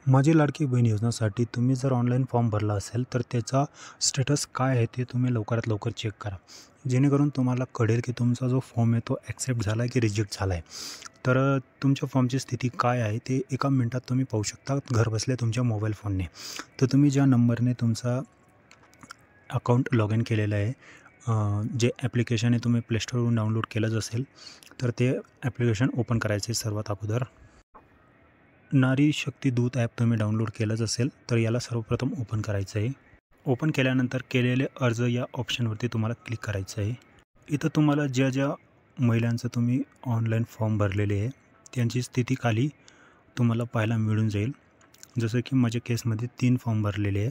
माझी लाडकी बहीण योजनेसाठी तुम्ही जर ऑनलाईन फॉर्म भरला असेल तर त्याचा स्टेटस काय आहे ते तुम्ही लवकरात लवकर चेक करा. जेणेकरून तुम्हाला कळेल की तुमचा जो फॉर्म आहे तो ॲक्सेप्ट झाला आहे की रिजेक्ट झाला आहे. तर तुमच्या फॉर्मची स्थिती काय आहे ते एका मिनिटात तुम्ही पाहू शकता घरबसल्या तुमच्या मोबाईल फोनने. तर तुम्ही ज्या नंबरने तुमचा अकाउंट लॉग इन केलेलं आहे, जे ॲप्लिकेशन आहे तुम्ही प्ले स्टोरवरून डाउनलोड केलंच असेल, तर ते ॲप्लिकेशन ओपन करायचं आहे सर्वात अगोदर. नारी शक्ती दूत ॲप तुम्ही डाउनलोड केलंच असेल तर याला सर्वप्रथम ओपन करायचं आहे. ओपन केल्यानंतर केलेले अर्ज या ऑप्शनवरती तुम्हाला क्लिक करायचं आहे. इथं तुम्हाला ज्या ज्या महिलांचं तुम्ही ऑनलाईन फॉर्म भरलेले आहे त्यांची स्थिती खाली तुम्हाला पाहायला मिळून जाईल. जसं की माझ्या केसमध्ये 3 फॉर्म भरलेले आहे.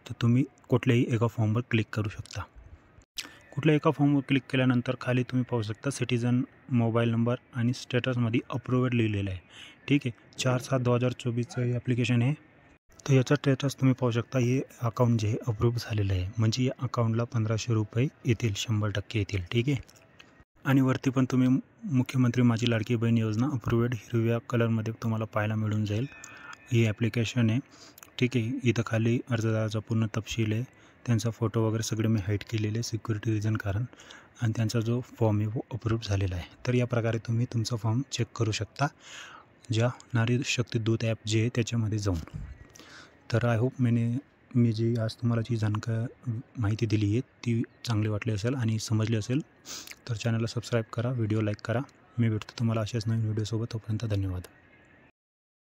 तर तुम्ही कुठल्याही एका फॉर्मवर क्लिक करू शकता. कुठल्या एका फॉर्मवर क्लिक केल्यानंतर खाली तुम्ही पाहू शकता सिटिझन, मोबाईल नंबर आणि स्टेटसमध्ये अप्रूव्हड लिहिलेलं आहे. ठीक आहे. 4/7/2024चं हे ॲप्लिकेशन आहे. तर याचा स्टेटस तुम्ही पाहू शकता. हे अकाउंट जे आहे अप्रूव्ह झालेलं आहे. म्हणजे या अकाउंटला ₹1500 येतील, 100% येतील. ठीक आहे. आणि वरती पण तुम्ही मुख्यमंत्री माझी लाडकी बहीण योजना अप्रूव्हड हिरव्या कलरमध्ये तुम्हाला पाहायला मिळून जाईल. ही ॲप्लिकेशन आहे. ठीक आहे. इथं खाली अर्जदाराचा पूर्ण तपशील आहे. त्यांचा फोटो वगैरे सगळे मी हाईड केलेले आहे सिक्युरिटी रिझन कारण. आणि त्यांचा जो फॉर्म आहे वो अप्रूव्ह झालेला आहे. तर या प्रकारे तुम्ही तुमचा फॉर्म चेक करू शकता ज्या नारी शक्ती दूत ॲप जे आहे त्याच्यामध्ये जाऊन. तर आय होप मी जी आज तुम्हाला जी माहिती दिली आहे ती चांगली वाटली असेल आणि समजली असेल. तर चॅनलला सबस्क्राईब करा, व्हिडिओ लाईक करा. मी भेटतो तुम्हाला अशाच नवीन व्हिडिओसोबत. तोपर्यंत धन्यवाद.